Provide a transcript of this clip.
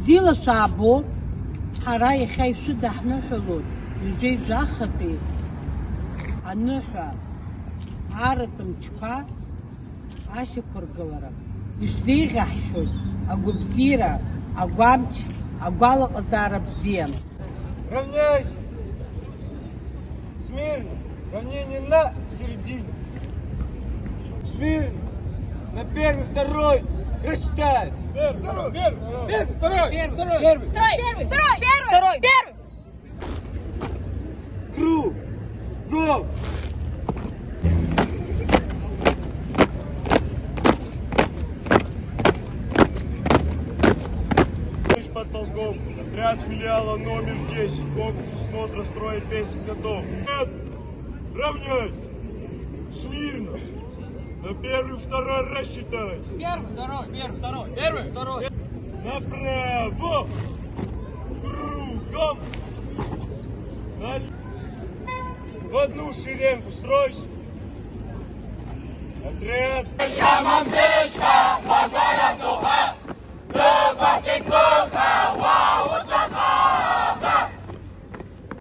Бзила шабо, ҳара иахьа ишәыда ҳныҳәалоит, ижәеижәахатәи аныҳәа аратә мчқәа ашьақәыргылара. Ишәзеиӷьаҳшьоит агәабзиара, агәамч, агәалаҟазаара бзиа. Равняйся! Смирно! Равнение на середину! Смирно! На первый, второй! Рассчитай! Первый, второй! Первый, второй! Первый! Второй! Круг! Гол! Подполковник, отряд филиала номер 10, комплекс смотра строя песен готов. Равняйся! Смирно! На первый, второй рассчитайся! Первый, второй! Первый, второй! Направо! Кругом! В одну шеренгу стройся! Отряд!